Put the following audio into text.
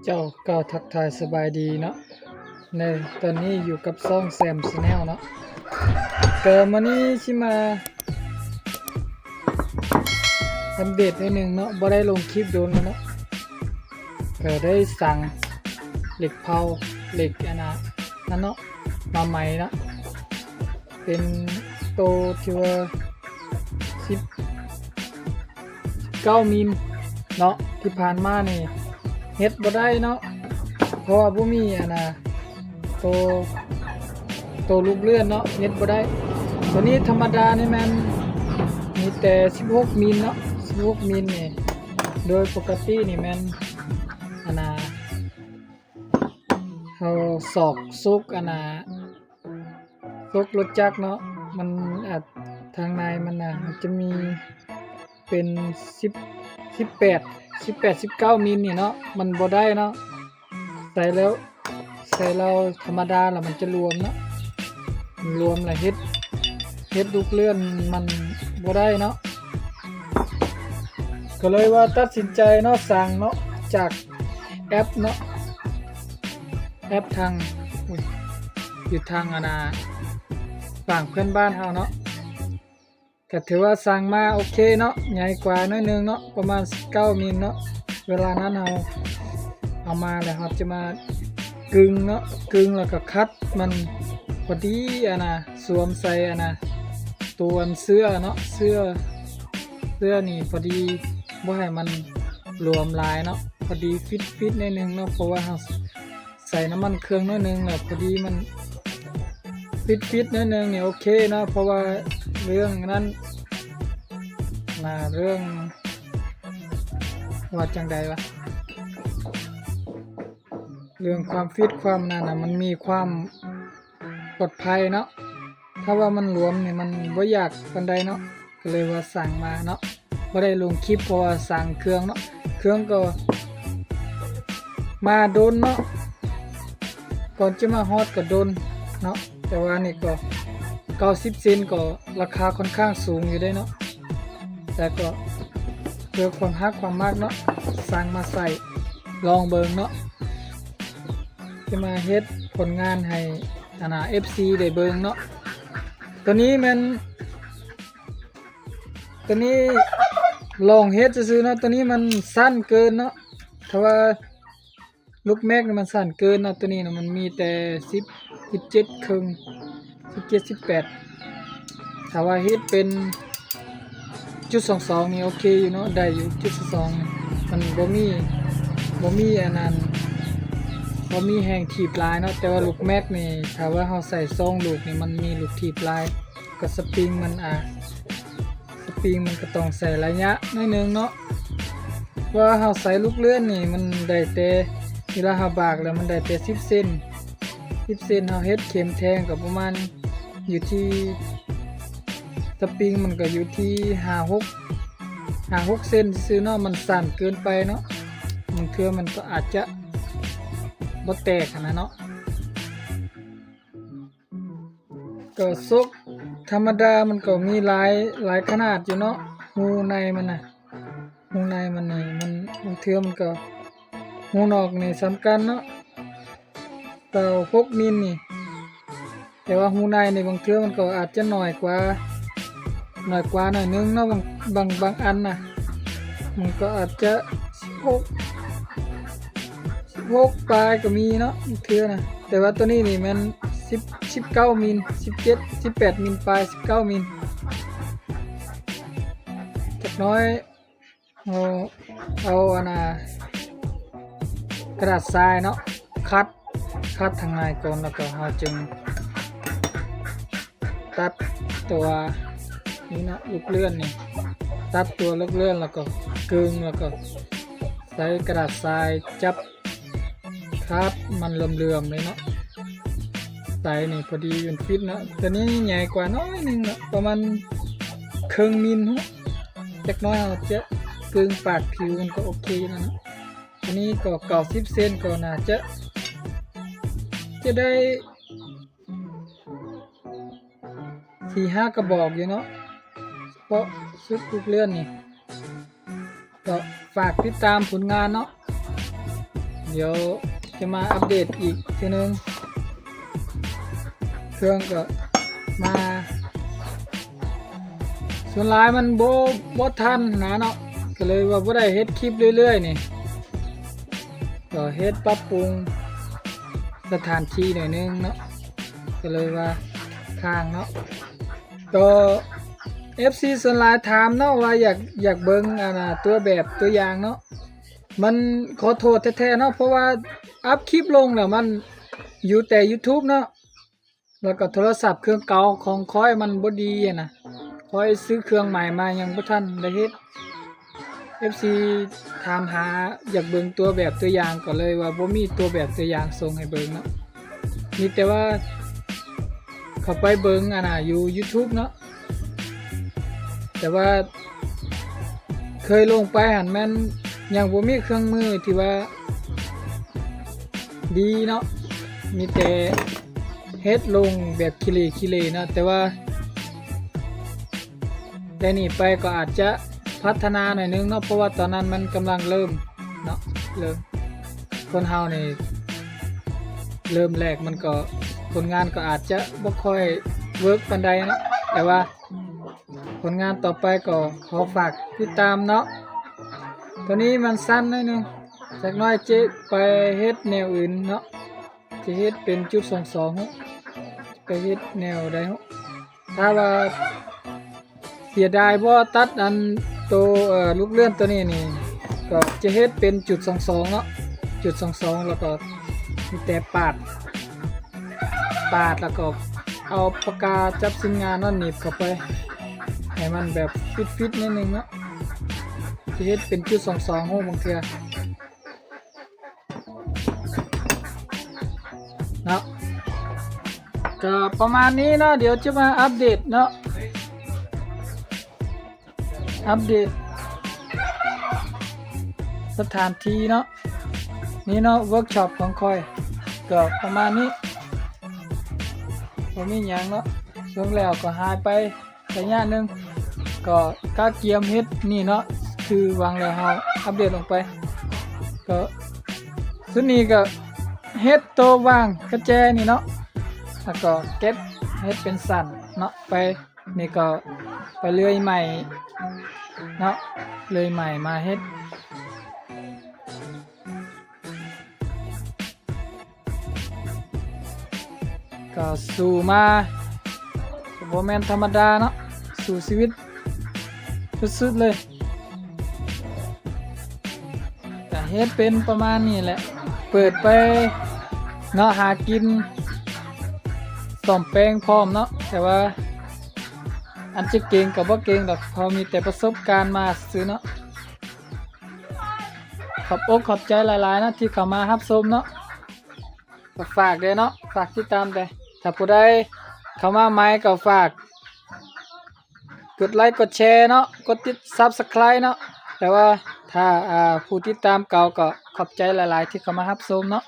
เจ้าก็ทักทายสบายดีเนาะในตอนนี้อยู่กับซ่องแซมชาแนลเนาะเกิดมานี้ชิมาอัปเดตนิดนึงเนาะบ่ได้ลงคลิปโดนแล้วเนาะก็ได้สั่งเหล็กเผาเหล็กนั่นเนาะมาใหม่นะเป็นโตที่ว่า19มิลเนาะที่ผ่านมานี่เฮ็ดบ่ได้เนาะเพราะว่าบ่มีโตลูกเลื่อนเนาะเฮ็ดบ่ได้ตัวนี้ธรรมดานี่มันมีแต่16มิลเนาะ16มิลนี่โดยปกตินี่มันเฮาซอกซุกซุกรถจักรเนาะมันทางในมันมันจะมีเป็น18 19มิลนี่เนาะมันบ่ได้เนาะใส่เราธรรมดาแล้วมันจะรวมเนาะรวมแล้วเฮ็ดลูกเลื่อนมันบ่ได้เนาะก็เลยว่าตัดสินใจเนาะสั่งเนาะจากแอปเนาะแอปทางอยู่ทางฝั่งเพื่อนบ้านเฮาเนาะก็ถือว่าสั่งมาโอเคเนาะใหญ่กว่าน้อยนึงเนาะประมาณ19มิลเนาะเวลานั้นเราเอามาแล้วครับจะมากึ่งเนาะกึ่งแล้วก็คัดมันพอดีสวมใส่ตัวเสื้อเนาะเสื้อนี่พอดีบ่ให้มันรวมลายเนาะพอดีฟิตนิดนึงเนาะเพราะว่าเราใส่น้ำมันเครื่องนิดนึงแล้วพอดีมันฟิตนิดนึงเนี่ยโอเคเนาะเพราะว่าเรื่องนั้นเรื่องว่าจังใดวะเรื่องความฟิตความมันมีความปลอดภัยเนาะถ้าว่ามันหลวมเนี่ยมันบ่อยากปานใดเนาะก็เลยว่าสั่งมาเนาะบ่ได้ลงคลิปเพราะว่าสั่งเครื่องเนาะเครื่องก็มาโดนเนาะก่อนจะมาฮอดก็โดนเนาะแต่ว่านี่ก็90เซนก็ราคาค่อนข้างสูงอยู่ได้เนาะแต่ก็เพื่อความฮักความมากเนาะสั่งมาใส่ลองเบิ่งเนาะจะมาเฮ็ดผลงานให้FC ได้เบิ่งเนาะตัวนี้ลองเฮ็ดซื่อๆเนาะตัวนี้มันสั้นเกินเนาะเพราะว่าลูกแม็กมันสั้นเกินเนาะตัวนี้มันมีแต่17ครึ่ง17 18ถ้าว่าเฮ็ดเป็น.22นี่โอเคอยู่เนาะได้อยู่.22มันบ่มีแหงถีบลายเนาะแต่ว่าลูกแม็กนี่ถ้าว่าเฮาใส่2ลูกนี่มันมีลูกถีบลายก็สปริงมันก็ต้องใส่ระยะนิดนึงเนาะว่าเฮาใส่ลูกเลื่อนนี่มันได้แต่เวลาเฮาบากแล้วมันได้แต่10เซนเฮาเฮ็ดเข็มแทงก็ประมาณอยู่ที่สปริงมันก็อยู่ที่5-6เซนซื่อเนาะมันสั้นเกินไปเนาะมันคือมันก็อาจจะบ่แตกนะเนาะก็ซกธรรมดามันก็มีหลายขนาดอยู่เนาะหูในมันหูในมันนี่มันบางเทื่อมันก็หูนอกนี่สำคัญเนาะ6มิลนี่แต่ว่าหูในนี่บางเทื่อมันก็อาจจะน้อยกว่าหน่อยนึงเนาะบางอันมันก็อาจจะ16ปลายก็มีเนาะเทื่อแต่ว่าตัวนี้นี่มัน19มิล18มิลปลาย19มิลจักน้อยเอากระดาษทรายเนาะคัดทางในก่อนแล้วก็เราจึงตัดตัวนี่นะลูกเลื่อนนี่ตัดตัวลูกเลื่อนแล้วก็กึ่งแล้วก็ใส่กระดาษทรายจับคัดมันเลื่อมๆเลยเนาะใส่นี่พอดีเป็นฟิตเนาะตัวนี้ใหญ่กว่าน้อยนึงเนาะประมาณครึ่งมิลจักน้อยเราจะกึ่งปากผิวมันก็โอเคแล้วเนาะอันนี้ก็90เซนก็น่าจะได้4-5 กระบอกอยู่เนาะเพราะชุดลูกเลื่อนนี่ก็ฝากติดตามผลงานเนาะ เดี๋ยวจะมาอัปเดตอีกทีนึงเครื่องก็มาส่วนหลายมันบ่ทันนะเนาะก็เลยว่าบ่ได้เฮ็ดคลิปเรื่อยๆนี่ก็เฮ็ดปรับปรุงสถานที่หน่อยนึงเนาะก็เลยว่าค้างเนาะก็ FC ส่วนหลายถามเนาะว่าอยากเบิ่งตัวแบบตัวอย่างเนาะมันขอโทษแท้ๆเนาะเพราะว่าอัพคลิปลงแล้วมันอยู่แต่ YouTube เนาะแล้วก็โทรศัพท์เครื่องเก่าของคอยมันบ่ดีอะนะคอยซื้อเครื่องใหม่มายังบ่ทันได้เฮ็ด FC ถามหาอยากเบิ่งตัวแบบตัวอย่างก็เลยว่าบ่มีตัวแบบตัวอย่างส่งให้เบิ่งเนาะมีแต่ว่าเข้าไปเบิ่งอยู่ YouTube เนาะแต่ว่าเคยลงไปหันแม่นยังบ่มีเครื่องมือที่ว่าดีเนาะมีแต่เฮ็ดลงแบบขี้เหร่เนาะแต่ว่าแต่นี่ไปก็อาจจะพัฒนาหน่อยนึงเนาะเพราะว่าตอนนั้นมันกำลังเริ่มเนาะคนเฮานี่เริ่มแรกมันก็ผลงานก็อาจจะบ่ค่อยเวิร์กปานใดเนาะแต่ว่าผลงานต่อไปก็ขอฝากติดตามเนาะตัวนี้มันสั้นหน่อยนึงจากน้อยเจ๊ไปเฮ็ดแนวอื่นเนาะจะเฮ็ดเป็นจุด22ไปเฮ็ดแนวใดเนาะถ้าว่าเสียดายบ่ตัดตัวลูกเลื่อนตัวนี้นี่ก็จะเฮ็ดเป็นจุด22เนาะจุด22แล้วก็มีแต่ปาดแล้วก็เอาปากกาจับชิ้นงานนั่นหนีบเข้าไปให้มันแบบฟิตนิดนึงเนาะจะเฮ็ดเป็นจุด22โหบางเทื่อเนาะก็ประมาณนี้เนาะเดี๋ยวจะมาอัปเดตเนาะสถานที่เนาะนี่เนาะเวิร์กช็อปของคอยก็ประมาณนี้ผมมีหยังเนาะช่วงแล้วก็หายไประยะนึงก็กาเกียมเฮ็ดนี่เนาะคือวางแล้วเฮาอัปเดตลงไปก็สุดนี้ก็เฮ็ดตัววางกระแจนี่เนาะแล้วก็เก็บเฮ็ดเป็นสั่นเนาะไปนี่ก็ไปเลื่อยใหม่เนาะเลื่อยใหม่มาเฮ็ดก็สู่มาบ่แม่นธรรมดาเนาะสู่ชีวิตสุดๆเลยก็เฮ็ดเป็นประมาณนี้แหละเปิดไปเนาะหากินซ่อมแปลงพร้อมเนาะแต่ว่าอันจะเก่งกับบ่เก่งดอกพอมีแต่ประสบการณ์มาซื้อเนาะขอบอกขอบใจหลายๆนะที่เข้ามารับชมเนาะก็ฝากด้วยเนาะฝากติดตามด้วยถ้าผู้ใดเข้ามาใหม่ก็ฝากกดไลค์กดแชร์เนาะกดติด Subscribe เนาะแต่ว่าถ้าผู้ติดตามเก่าก็ขอบใจหลายๆที่เข้ามารับชมเนาะ